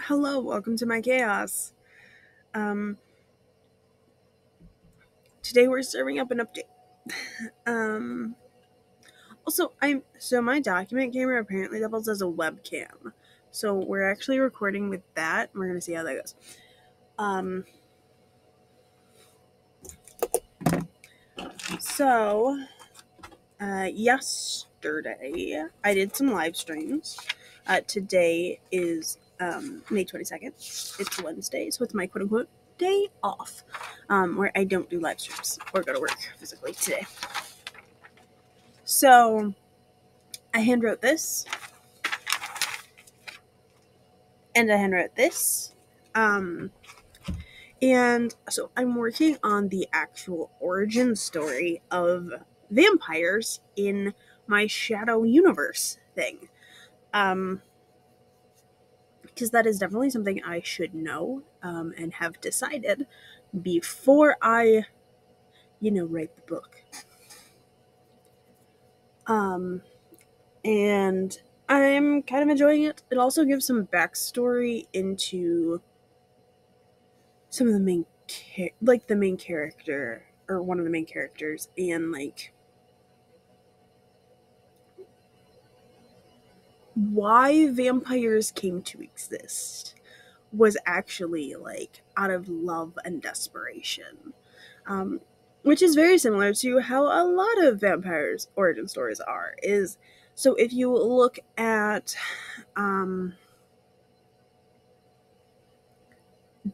Hello, welcome to my chaos. Um, Today we're serving up an update. Um, my document camera apparently doubles as a webcam, so we're actually recording with that. We're gonna see how that goes. Um, so Yesterday I did some live streams. Today is May 22nd. It's Wednesday, so it's my quote unquote day off, where I don't do live streams or go to work physically today. So I handwrote this, and I handwrote this. And so I'm working on the actual origin story of vampires in my shadow universe thing. Because that is definitely something I should know, and have decided before I, write the book. And I'm kind of enjoying it. It also gives some backstory into some of the main the main character, or one of the main characters, and why vampires came to exist was actually out of love and desperation, um, which is very similar to how a lot of vampires origin stories are. Is so if you look at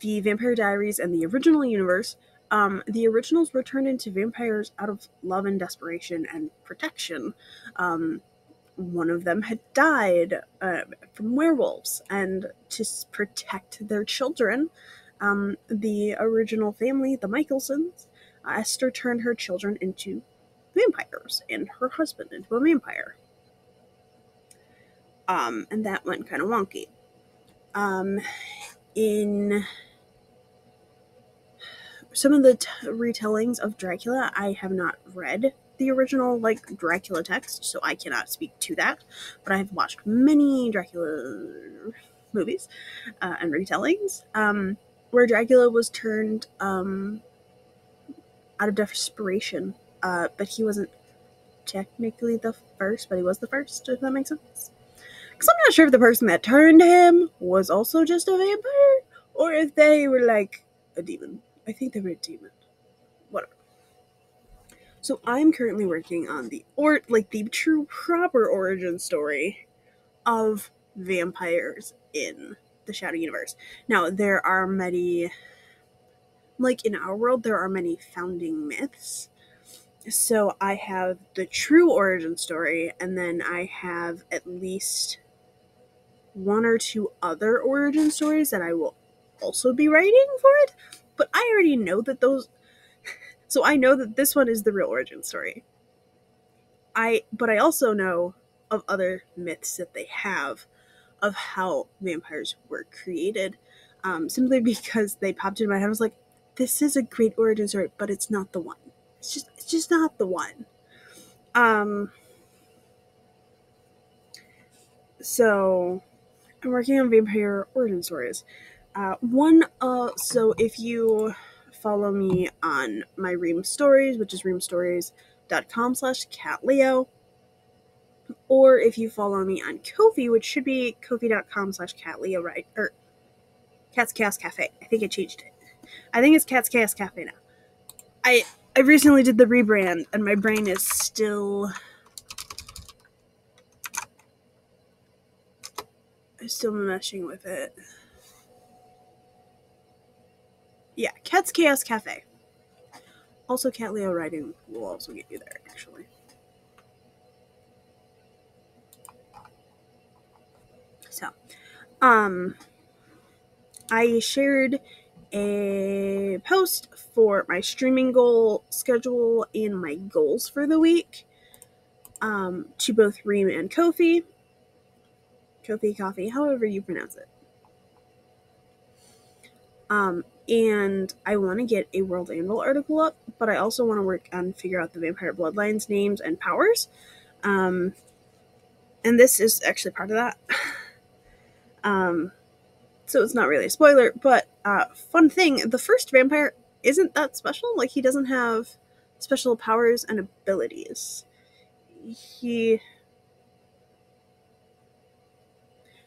the Vampire Diaries and the original universe, the originals were turned into vampires out of love and desperation and protection. One of them had died from werewolves, and to protect their children, the original family, the Michelsons, Esther turned her children into vampires and her husband into a vampire. And that went kind of wonky. In some of the retellings of Dracula, I have not read the original Dracula text, so I cannot speak to that. But I have watched many Dracula movies and retellings, where Dracula was turned out of desperation, but he wasn't technically the first, but he was the first, if that makes sense. Because I'm not sure if the person that turned him was also just a vampire, or if they were a demon. I think they were a demon. Whatever. So I'm currently working on the true proper origin story of vampires in the Shadow Universe. Now, there are many, in our world, there are many founding myths. So I have the true origin story, and then I have at least one or two other origin stories that I will also be writing for it. But I already know that those... So I know that this one is the real origin story. But I also know of other myths that they have of how vampires were created, simply because they popped in my head. I was like, this is a great origin story, but it's not the one. It's just not the one. So I'm working on vampire origin stories. So if you follow me on my Ream Stories, which is reamstories.com/catleo, or if you follow me on Ko-fi, which should be ko-fi.com/catleo, right? Or KatsChaosCafe. I think I changed it. I think it's KatsChaosCafe now. I recently did the rebrand, and my brain is still meshing with it. Yeah, KatsChaosCafe. Also, Cat Leo writing will also get you there, actually. So, I shared a post for my streaming goal schedule and my goals for the week, to both Ream and Ko-fi. Ko-fi, coffee, however you pronounce it. And I want to get a World Anvil article up, but I also want to work on figure out the vampire bloodlines names and powers. And this is actually part of that. so it's not really a spoiler, but fun thing, the first vampire isn't that special. Like, he doesn't have special powers and abilities. He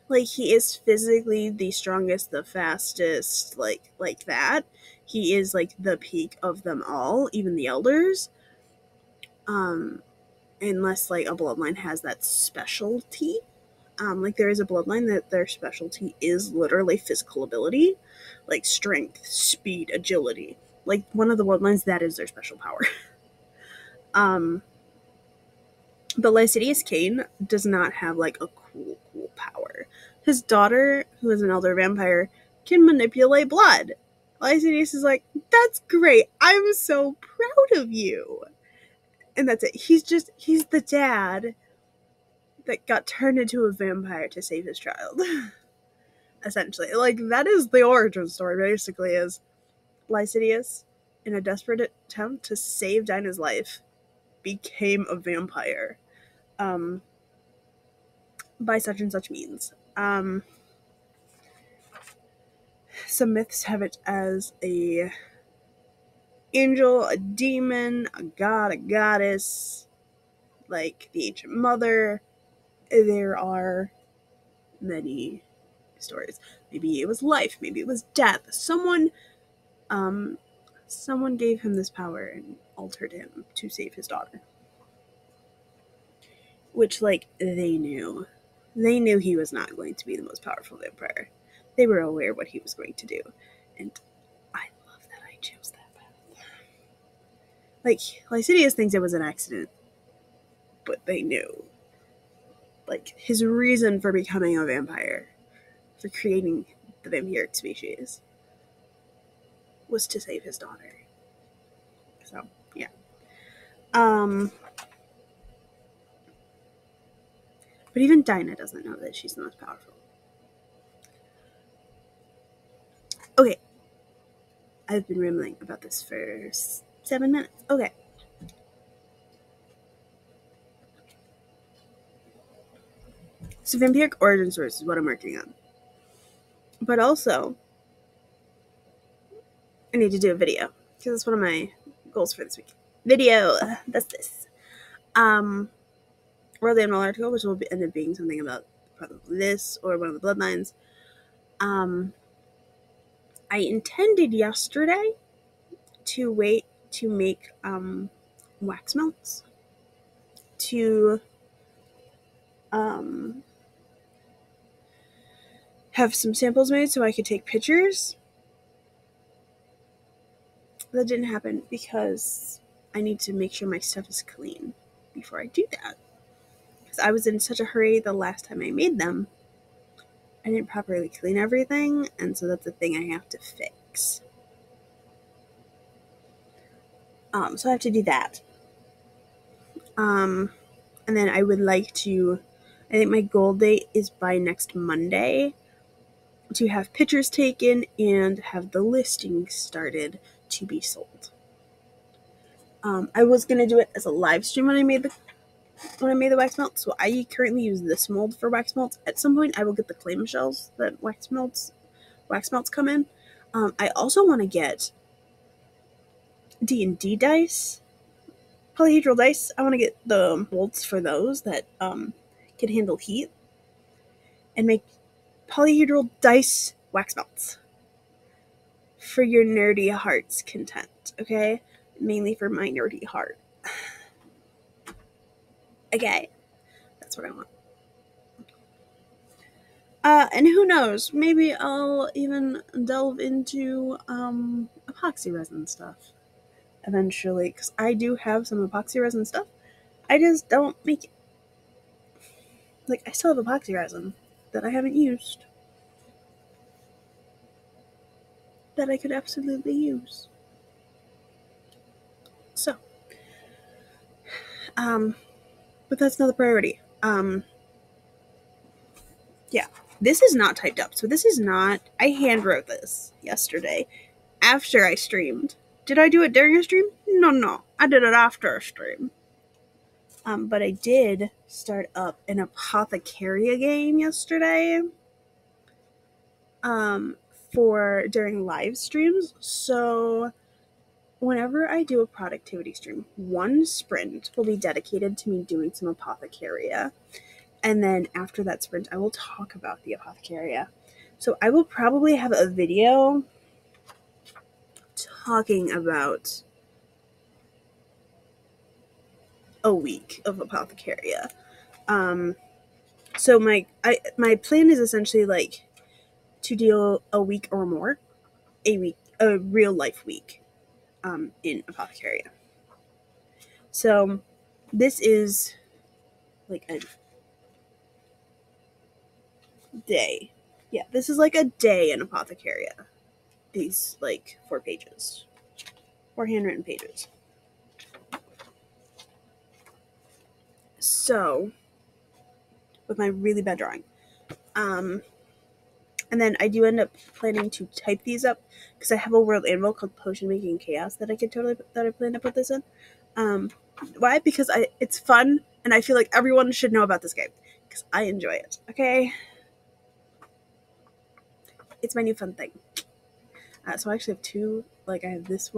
is physically the strongest, the fastest, like that. He is like the peak of them all, even the elders. Unless like a bloodline has that specialty. Like, there is a bloodline that their specialty is literally physical ability, like strength, speed, agility. Like, one of the bloodlines, that is their special power. But Lycidius Kane does not have like a cool power. His daughter, who is an elder vampire, can manipulate blood. Lycidius is like, that's great. I'm so proud of you. And that's it. He's the dad that got turned into a vampire to save his child. Essentially. Like, that is the origin story, basically, is Lycidius, in a desperate attempt to save Dinah's life, became a vampire. By such and such means. Some myths have it as a angel, a demon, a god, a goddess, like the ancient mother. There are many stories. Maybe it was life, maybe it was death. Someone gave him this power and altered him to save his daughter. Which, like, they knew. They knew he was not going to be the most powerful vampire. They were aware what he was going to do. And I love that I chose that path. Like, Lycidius thinks it was an accident, but they knew. Like, his reason for becoming a vampire, for creating the vampiric species, was to save his daughter. So, yeah. But even Dinah doesn't know that she's the most powerful. Okay. I've been rambling about this for 7 minutes. Okay. So, vampiric origin stories is what I'm working on. But also, I need to do a video, because that's one of my goals for this week. Video! That's this. Wrote the animal article, which will end up being something about probably this or one of the bloodlines. I intended yesterday to wait to make wax melts to have some samples made so I could take pictures. That didn't happen because I need to make sure my stuff is clean before I do that. Because I was in such a hurry the last time I made them. I didn't properly clean everything, and so that's a thing I have to fix. So I have to do that. And then I would like to, I think my goal date is by next Monday, to have pictures taken and have the listing started to be sold. I was going to do it as a live stream when I made the wax melt, so I currently use this mold for wax melts. At some point, I will get the clam shells that wax melts come in. I also want to get D&D dice, polyhedral dice. I want to get the molds for those that can handle heat, and make polyhedral dice wax melts for your nerdy heart's content. Okay, mainly for my nerdy heart. Okay, that's what I want. And who knows, maybe I'll even delve into epoxy resin stuff eventually, because I do have some epoxy resin stuff. I just don't make it. Like, I still have epoxy resin that I haven't used that I could absolutely use. So, but that's not the priority. Yeah, this is not typed up. So this is not, I hand wrote this yesterday after I streamed. Did I do it during a stream? No. I did it after a stream. But I did start up an Apothecaria game yesterday. for during live streams. So whenever I do a productivity stream, one sprint will be dedicated to me doing some apothecaria. And then after that sprint, I will talk about the apothecaria. So I will probably have a video talking about a week of apothecaria. So my plan is essentially like to deal a week or more, a real life week, in apothecaria. So this is like a day. Yeah, this is like a day in apothecaria. These like 4 pages, 4 handwritten pages. So with my really bad drawing, and then I do end up planning to type these up because I have a world anvil called Potion Making Chaos that I plan to put this in. Why? Because it's fun and I feel like everyone should know about this game because I enjoy it. Okay, it's my new fun thing. So I actually have two. Like I have this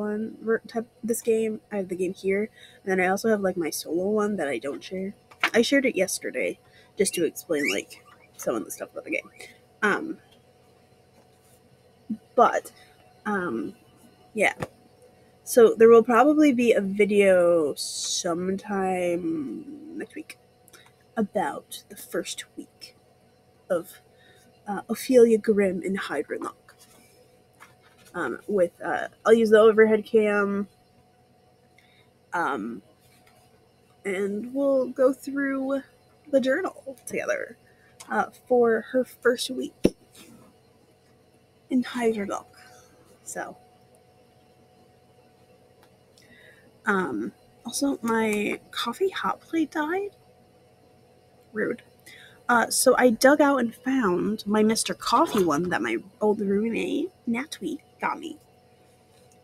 this game. I have the game here, and then I also have like my solo one that I don't share. I shared it yesterday just to explain like some of the stuff about the game. But yeah. So there will probably be a video sometime next week about the first week of Ophelia Grimm in Hydronock. With I'll use the overhead cam, and we'll go through the journal together for her first week in Hydronock. So, also my coffee hot plate died. Rude. So I dug out and found my Mr. Coffee one that my old roommate Natwi got me.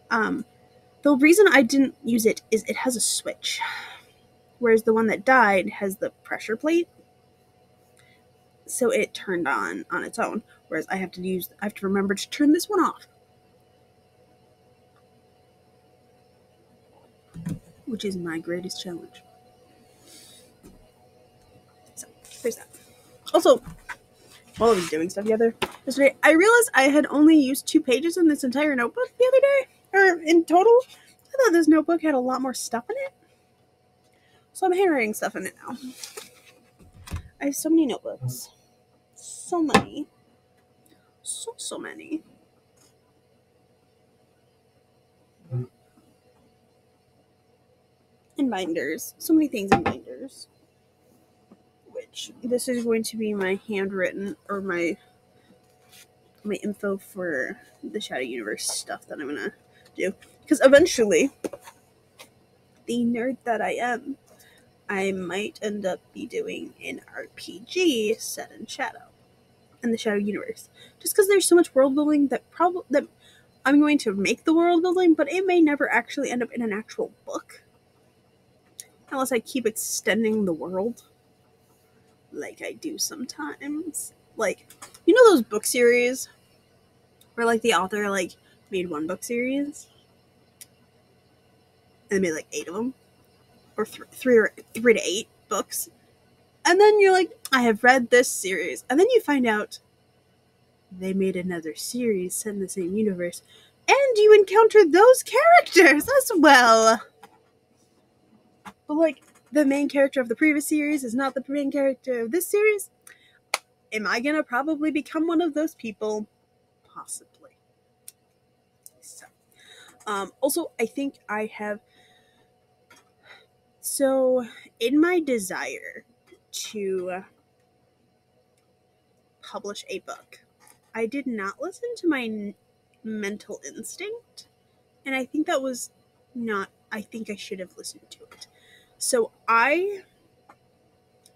The reason I didn't use it is it has a switch, whereas the one that died has the pressure plate, so it turned on its own. Whereas I have to remember to turn this one off, which is my greatest challenge. So there's that. Also, while I was doing stuff yesterday, I realized I had only used 2 pages in this entire notebook the other day, or in total. I thought this notebook had a lot more stuff in it, so I'm handwriting stuff in it now. I have so many notebooks, so many, so many. And binders, so many things in binders. Which this is going to be my handwritten or my info for the Shadow Universe stuff that I'm gonna do. Because eventually, the nerd that I am, I might end up be doing an RPG set in the Shadow Universe. Just because there's so much world building that I'm going to make the world building, but it may never actually end up in an actual book. Unless I keep extending the world. Like I do sometimes. Like, you know those book series where like the author like made one book series and they made like 8 of them, or 3 to 8 books, and then you're like, I have read this series, and then you find out they made another series set in the same universe, and you encounter those characters as well. But like the main character of the previous series is not the main character of this series. Am I gonna probably become one of those people? Possibly. So, also, I think I have. So, in my desire to publish a book, I did not listen to my mental instinct, and I think that was not. I think I should have listened to it. So, I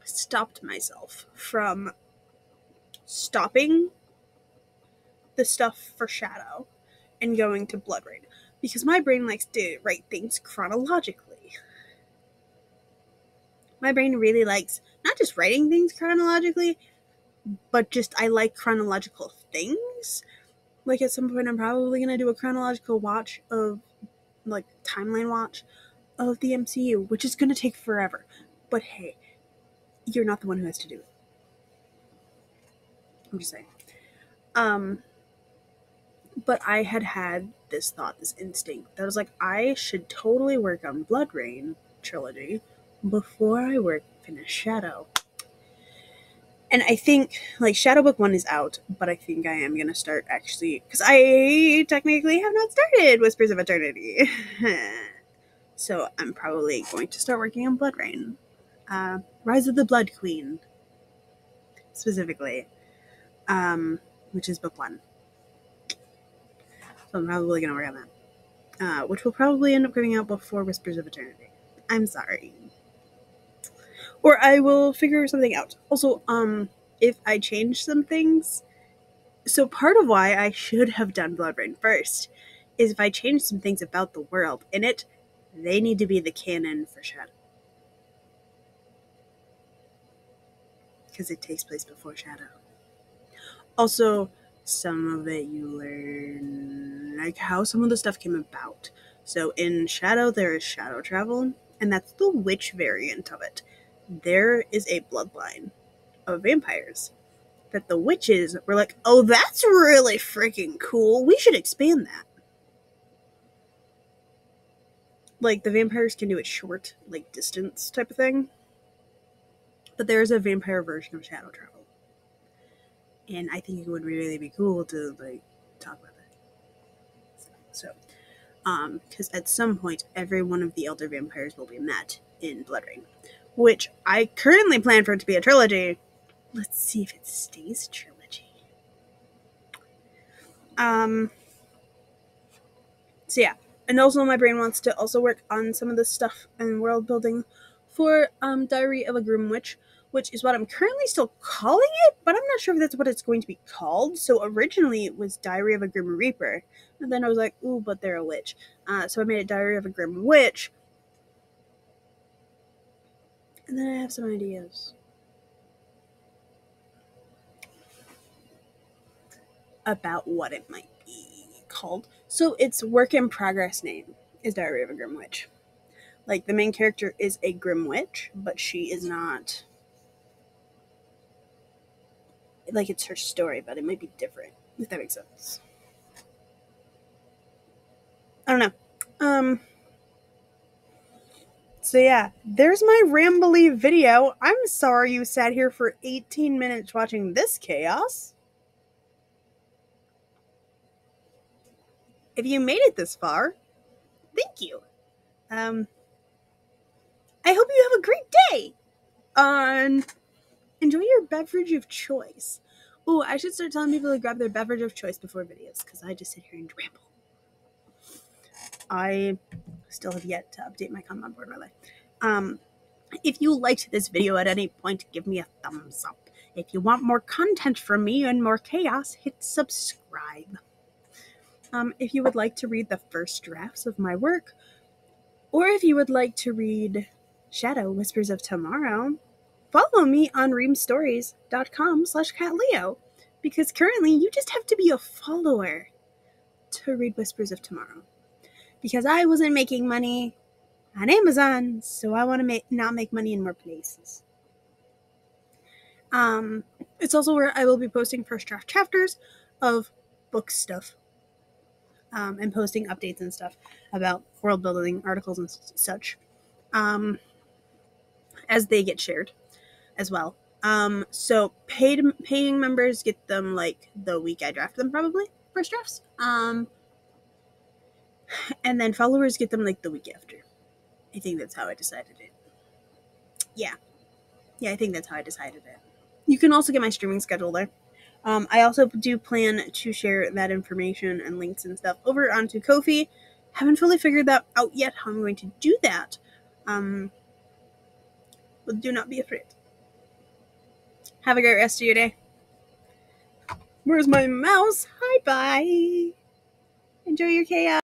stopped myself from stopping the stuff for Shadow and going to Blood Rain, because my brain likes to write things chronologically. My brain really likes not just writing things chronologically, but just I like chronological things. Like at some point I'm probably going to do a chronological watch of, like, timeline watch of the MCU, which is going to take forever. But hey, you're not the one who has to do it. I'm just saying. But I had this thought, this instinct, that was like, I should totally work on Blood Rain trilogy before I finish Shadow. And I think, like, Shadow Book 1 is out, but I think I am going to start actually, because I technically have not started Whispers of Eternity. So I'm probably going to start working on Blood Rain. Rise of the Blood Queen, specifically, which is book 1. So I'm probably going to work on that, which will probably end up coming out before Whispers of Eternity. I'm sorry. Or I will figure something out. Also, if I change some things, so part of why I should have done Blood Rain first is if I change some things about the world in it, they need to be the canon for Shadow. Because it takes place before Shadow. Also, some of it you learn, like, how some of the stuff came about. So in Shadow, there is shadow travel, and that's the witch variant of it. There is a bloodline of vampires that the witches were like, oh, that's really freaking cool. We should expand that. Like, the vampires can do it short, like, distance type of thing. But there is a vampire version of shadow travel. And I think it would really be cool to, like, talk about that. So, because at some point, every one of the elder vampires will be met in Blood Rain, which I currently plan for it to be a trilogy. Let's see if it stays trilogy. So yeah, and also my brain wants to also work on some of the stuff and world building for Diary of a Grim Witch, which is what I'm currently still calling it, but I'm not sure if that's what it's going to be called. So originally it was Diary of a Grim Reaper, and then I was like, ooh, but they're a witch. So I made it Diary of a Grim Witch, and then I have some ideas about what it might be called. So its work in progress name is Diary of a Grim Witch. Like, the main character is a Grim Witch, but she is not, like, it's her story, but it might be different, if that makes sense. I don't know. So yeah, there's my rambly video. I'm sorry you sat here for 18 minutes watching this chaos. If you made it this far, thank you. I hope you have a great day. Enjoy your beverage of choice. Ooh, I should start telling people to grab their beverage of choice before videos, because I just sit here and ramble. I still have yet to update my Kanban board relay. If you liked this video at any point, give me a thumbs up. If you want more content from me and more chaos, hit subscribe. If you would like to read the first drafts of my work, or if you would like to read Shadow Whispers of Tomorrow, follow me on reamstories.com/catleo, because currently you just have to be a follower to read Whispers of Tomorrow. Because I wasn't making money on Amazon, so I want to not make money in more places. It's also where I will be posting first draft chapters of book stuff, and posting updates and stuff about world building articles and such, as they get shared as well. So paying members get them, like, the week I draft them, probably, first drafts. And then followers get them, like, the week after. I think that's how I decided it. Yeah, I think that's how I decided it. You can also get my streaming schedule there. I also do plan to share that information and links and stuff over onto Ko-fi. Haven't fully figured that out yet, how I'm going to do that. But do not be afraid. Have a great rest of your day. Where's my mouse? Hi, bye. Enjoy your chaos.